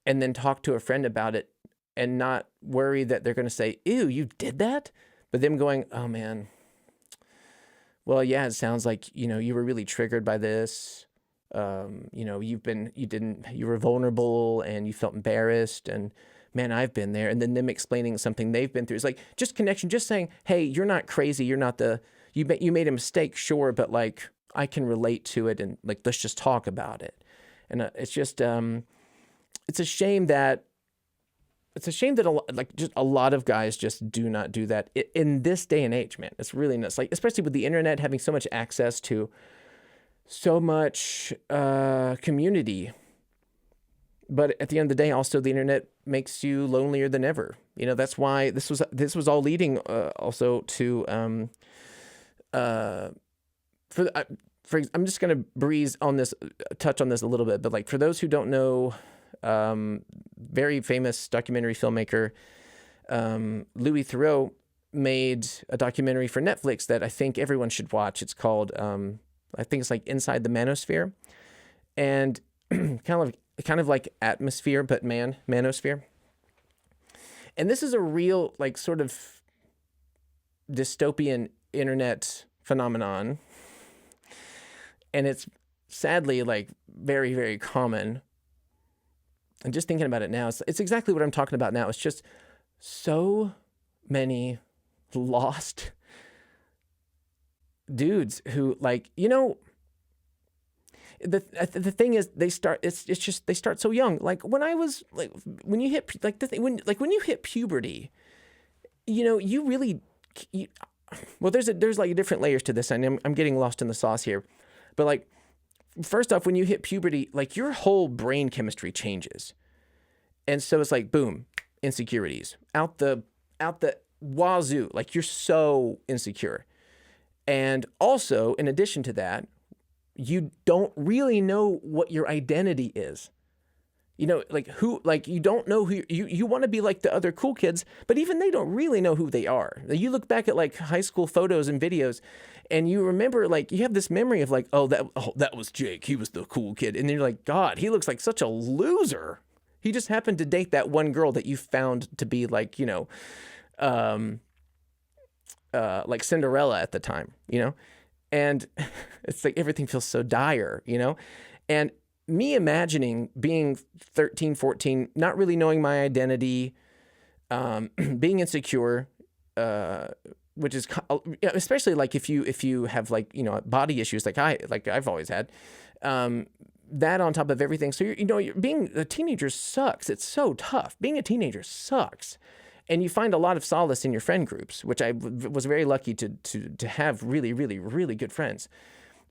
and then talk to a friend about it and not worry that they're going to say, ew, you did that? But them going, oh man, well, yeah, it sounds like, you were really triggered by this. You were vulnerable and you felt embarrassed, and man, I've been there. And then them explaining something they've been through. It's like just connection, just saying, hey, you're not crazy. You're not you made a mistake, sure. But like, I can relate to it, and like, let's just talk about it. And it's just, it's a shame that a lot of guys just do not do that in this day and age, man. It's really nuts. Like, especially with the internet having so much access to so much community. But at the end of the day, also the internet makes you lonelier than ever. That's why this was all leading also to I'm just gonna touch on this a little bit. But like, for those who don't know, very famous documentary filmmaker Louis Theroux made a documentary for Netflix that I think everyone should watch. It's called I think it's like Inside the Manosphere, and kind of like Atmosphere, but Manosphere. And this is a real, like, sort of dystopian internet phenomenon, and it's sadly like very, very common. And just thinking about it now, it's exactly what I'm talking about now. It's just so many lost dudes who, like, the thing is, they start so young. Like when I was like, when you hit when you hit puberty, you really, well, there's like different layers to this, and I'm getting lost in the sauce here, but like, first off, when you hit puberty, like your whole brain chemistry changes. And so it's like, boom, insecurities out the wazoo. Like, you're so insecure. And also, in addition to that, you don't really know what your identity is. Like you don't know who you want to be, like the other cool kids, but even they don't really know who they are. You look back at like high school photos and videos, and you remember, like, you have this memory of like, that was Jake. He was the cool kid. And then you're like, God, he looks like such a loser. He just happened to date that one girl that you found to be like, like Cinderella at the time, and it's like everything feels so dire, and me imagining being 13, 14, not really knowing my identity, being insecure, which is especially like if you have like, body issues like I've always had, that on top of everything. So, you're being a teenager sucks. It's so tough. Being a teenager sucks. And you find a lot of solace in your friend groups, which I was very lucky to have really, really, really good friends.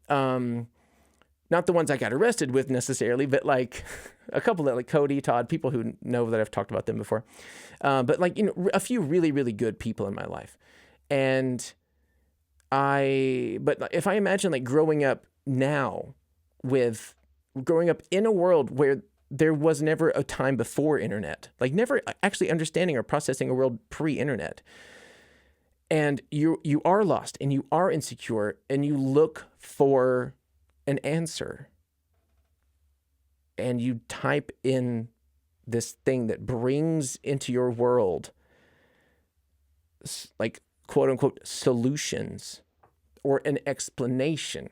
Not the ones I got arrested with necessarily, but like a couple that like Cody, Todd, people who know that I've talked about them before. But like, a few really, really good people in my life. And but if I imagine like growing up now growing up in a world where there was never a time before internet, like never actually understanding or processing a world pre-internet. And you are lost and you are insecure and you look for an answer. And you type in this thing that brings into your world like quote unquote solutions or an explanation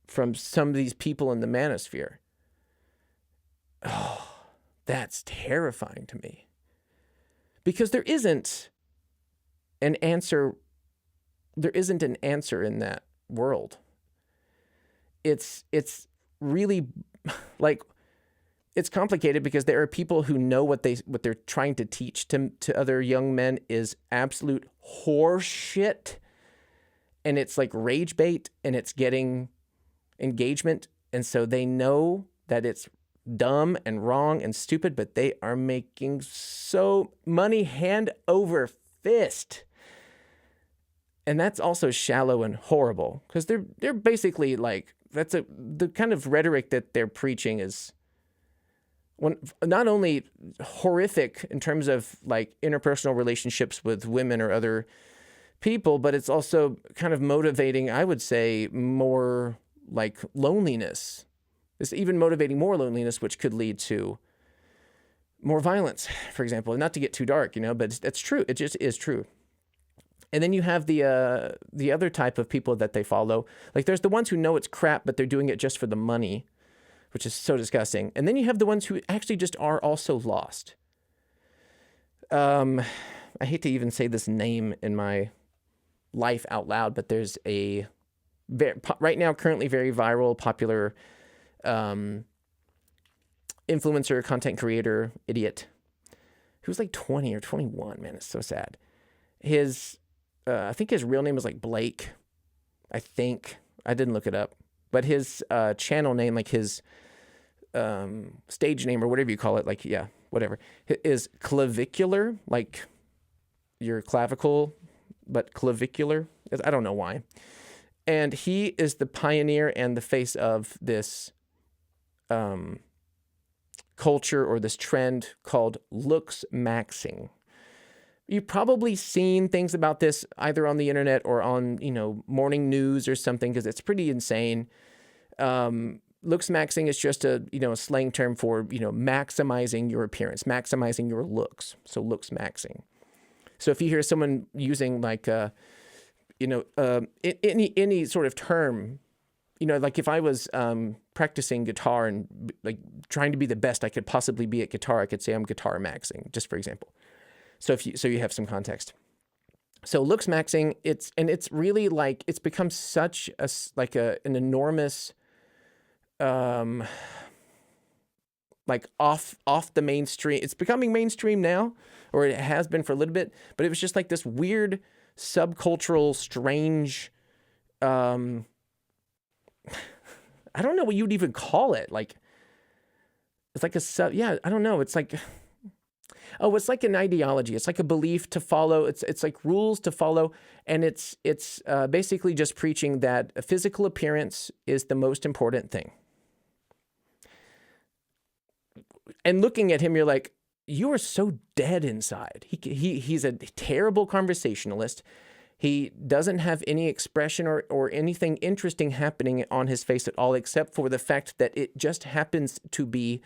from some of these people in the manosphere. Oh, that's terrifying to me. Because there isn't an answer in that world. It's really like, it's complicated because there are people who know what they're trying to teach to other young men is absolute horseshit, and it's like rage bait, and it's getting engagement, and so they know that it's dumb and wrong and stupid, but they are making so money hand over fist. And that's also shallow and horrible because they're basically like, the kind of rhetoric that they're preaching is not only horrific in terms of like interpersonal relationships with women or other people, but it's also kind of motivating, I would say, more like loneliness. It's even motivating more loneliness, which could lead to more violence, for example. Not to get too dark, but that's true. It just is true. And then you have the other type of people that they follow. Like there's the ones who know it's crap, but they're doing it just for the money, which is so disgusting. And then you have the ones who actually just are also lost. I hate to even say this name in my life out loud, but there's a right now currently very viral, popular influencer, content creator, idiot, who's like 20 or 21. Man, it's so sad. I think his real name is like Blake. I think. I didn't look it up. But his channel name, like his stage name or whatever you call it, like, yeah, whatever, is clavicular, like your clavicle, but clavicular. I don't know why. And he is the pioneer and the face of this culture or this trend called looks maxing. You've probably seen things about this either on the internet or on, morning news or something, because it's pretty insane. Looks maxing is just a slang term for, maximizing your appearance, maximizing your looks. So looks maxing. So if you hear someone using like, any sort of term, like if I was practicing guitar and like trying to be the best I could possibly be at guitar, I could say I'm guitar maxing, just for example. So you have some context. So looks maxing, it's really like, it's become such an enormous, like off the mainstream. It's becoming mainstream now, or it has been for a little bit, but it was just like this weird subcultural, strange, I don't know what you'd even call it. Like, it's like I don't know. It's like, it's like an ideology. It's like a belief to follow. It's like rules to follow. And it's basically just preaching that a physical appearance is the most important thing. And looking at him, you're like, you are so dead inside. He's a terrible conversationalist. He doesn't have any expression or anything interesting happening on his face at all, except for the fact that it just happens to be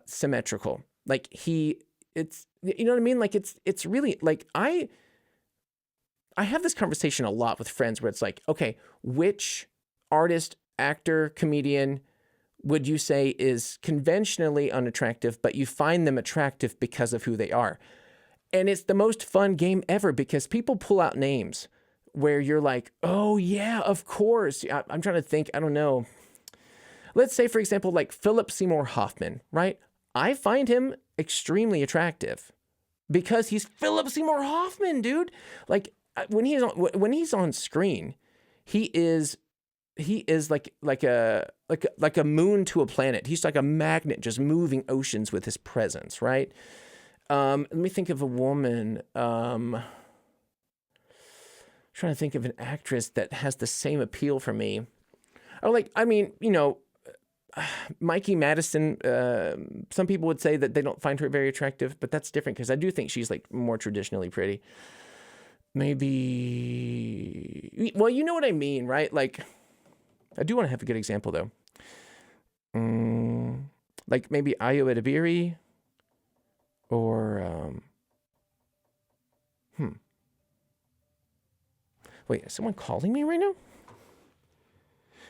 symmetrical. Like it's, you know what I mean? Like it's really like, I have this conversation a lot with friends where it's like, okay, which artist, actor, comedian would you say is conventionally unattractive, but you find them attractive because of who they are? And it's the most fun game ever because people pull out names where you're like, oh yeah, of course. I'm trying to think. I don't know. let's say, for example, like Philip Seymour Hoffman, right? I find him extremely attractive because he's Philip Seymour Hoffman, dude. Like when he's on screen, he is like a moon to a planet. He's like a magnet, just moving oceans with his presence, right? Let me think of a woman. Trying to think of an actress that has the same appeal for me. Or like, I mean, you know, Mikey Madison. Some people would say that they don't find her very attractive, but that's different because I do think she's like more traditionally pretty. Maybe, well, you know what I mean, right? Like, I do want to have a good example though. Like maybe Ayo Edebiri or, Wait, is someone calling me right now?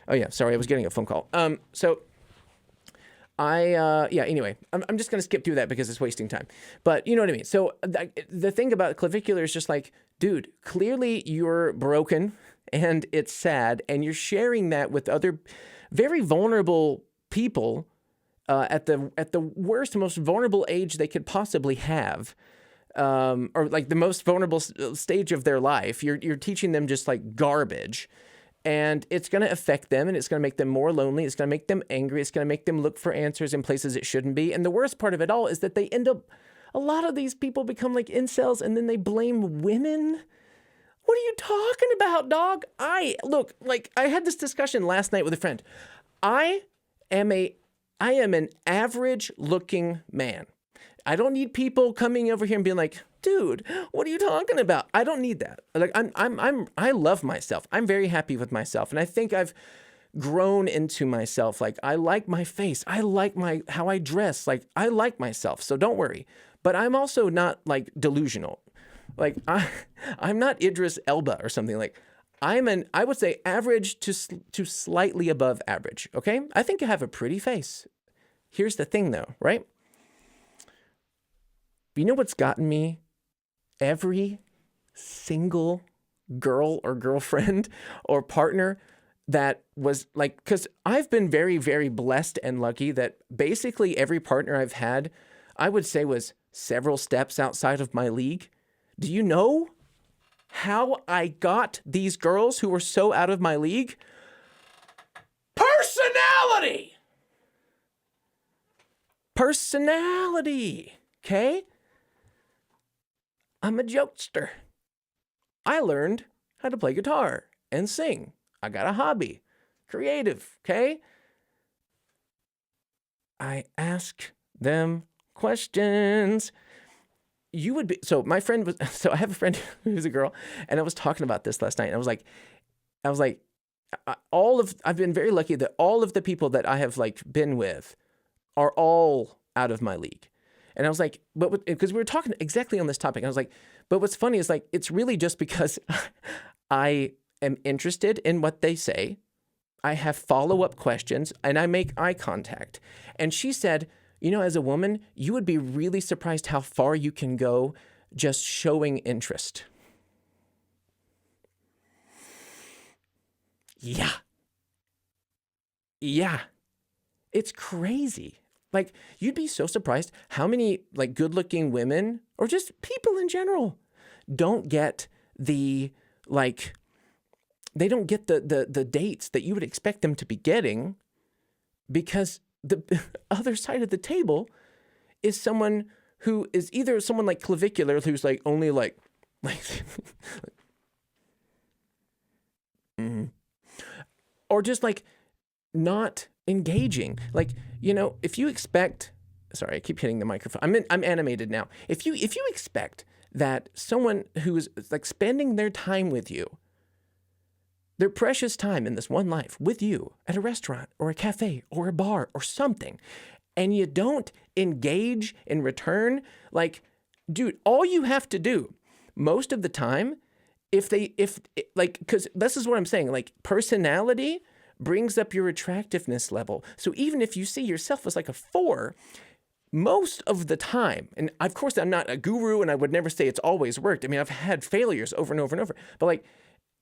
Oh yeah, sorry, I was getting a phone call. Anyway, I'm just gonna skip through that because it's wasting time. But you know what I mean? So the thing about clavicular is just like, dude, clearly you're broken and it's sad and you're sharing that with other very vulnerable people at the worst, most vulnerable age they could possibly have. Or like the most vulnerable stage of their life. You're teaching them just like garbage, and it's going to affect them, and it's going to make them more lonely. It's going to make them angry. It's going to make them look for answers in places it shouldn't be. And the worst part of it all is that they end up, a lot of these people become like incels, and then they blame women. What are you talking about, dog? I had this discussion last night with a friend. I am an average looking man. I don't need people coming over here and being like, dude, what are you talking about? I don't need that. Like I love myself. I'm very happy with myself. And I think I've grown into myself. Like I like my face. I like how I dress. Like I like myself. So don't worry. But I'm also not like delusional. Like I'm not Idris Elba or something. Like I would say average to slightly above average. Okay. I think I have a pretty face. Here's the thing though, right? You know what's gotten me? Every single girl or girlfriend or partner that was like, because I've been very, very blessed and lucky that basically every partner I've had, I would say was several steps outside of my league. Do you know how I got these girls who were so out of my league? Personality. Okay? I'm a jokester. I learned how to play guitar and sing. I got a hobby. Creative, okay? I ask them questions. So I have a friend who's a girl, and I was talking about this last night, and I was like, I've been very lucky that all of the people that I have like been with are all out of my league. And I was like, because we were talking exactly on this topic. I was like, but what's funny is like, it's really just because I am interested in what they say. I have follow-up questions and I make eye contact. And she said, you know, as a woman, you would be really surprised how far you can go just showing interest. Yeah. It's crazy. Like, you'd be so surprised how many, like, good-looking women, or just people in general, don't get the, like, they don't get the dates that you would expect them to be getting because the other side of the table is someone who is either someone like clavicular, who's, like, only, like or just, like, not engaging. Like, you know, if you expect, sorry, I keep hitting the microphone. I'm animated now. If you expect that someone who's like spending their time with you, their precious time in this one life with you at a restaurant or a cafe or a bar or something, and you don't engage in return, like, dude, all you have to do most of the time, because this is what I'm saying, like, personality brings up your attractiveness level. So even if you see yourself as like a 4, most of the time, and of course I'm not a guru and I would never say it's always worked. I mean, I've had failures over and over and over, but like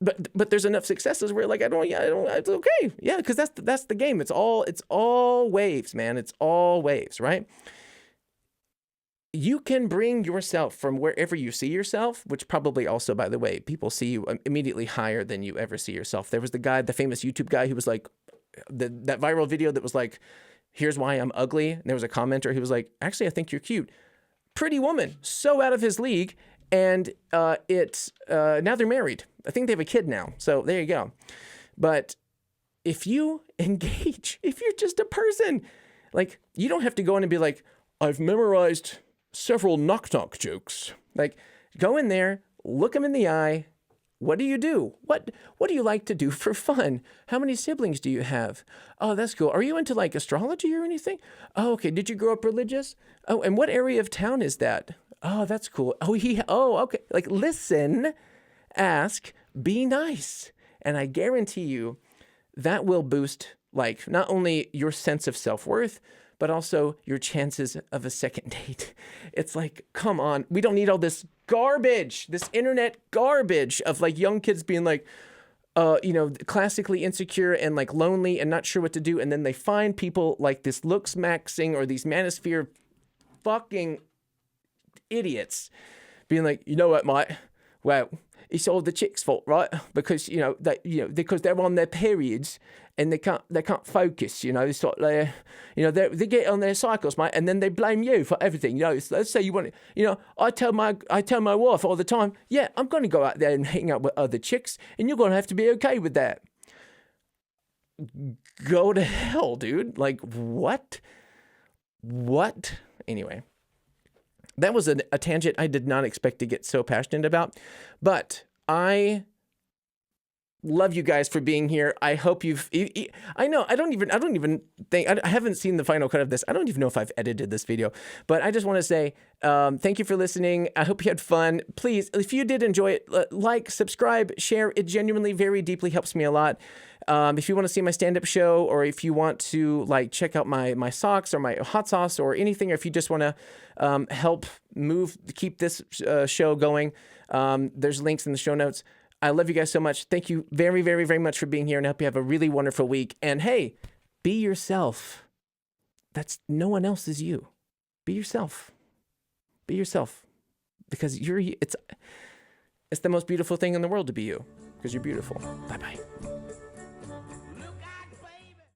but there's enough successes where like, I don't, it's okay. Yeah. Because that's the game. It's all waves, man. It's all waves, right? You can bring yourself from wherever you see yourself, which probably also, by the way, people see you immediately higher than you ever see yourself. There was the famous YouTube guy who was like, that viral video that was like, here's why I'm ugly. And there was a commenter who was like, actually, I think you're cute. Pretty Woman, so out of his league. And now they're married. I think they have a kid now. So there you go. But if you engage, if you're just a person, like, you don't have to go in and be like, I've memorized several knock-knock jokes. Like, go in there, look them in the eye. What do you do? What do you like to do for fun? How many siblings do you have? Oh, that's cool. Are you into like astrology or anything? Oh, okay. Did you grow up religious? Oh, and what area of town is that? Oh, that's cool. Oh, okay. Like, listen, ask, be nice. And I guarantee you that will boost, like, not only your sense of self-worth, but also your chances of a second date. It's like, come on, we don't need all this garbage, this internet garbage of like young kids being like, classically insecure and like lonely and not sure what to do. And then they find people like this looks maxing or these Manosphere fucking idiots being like, you know what, mate? Well, it's all the chicks' fault, right? Because because they're on their periods and they can't focus. It's like they get on their cycles, mate, and then they blame you for everything. Let's say you want to, I tell my wife all the time, yeah, I'm going to go out there and hang out with other chicks, and you're going to have to be okay with that. Go to hell, dude. Like, what? Anyway. That was a tangent I did not expect to get so passionate about, but I love you guys for being here. I hope I know, I don't even think, I haven't seen the final cut of this. I don't even know if I've edited this video, but I just want to say, thank you for listening. I hope you had fun. Please, if you did enjoy it, like, subscribe, share. It genuinely very deeply helps me a lot. If you want to see my stand-up show, or if you want to like check out my socks or my hot sauce or anything, or if you just want to help keep this show going, there's links in the show notes. I love you guys so much. Thank you very, very, very much for being here, and I hope you have a really wonderful week. And hey, be yourself. No one else is you. Be yourself. Be yourself, because it's the most beautiful thing in the world to be you, because you're beautiful. Bye-bye.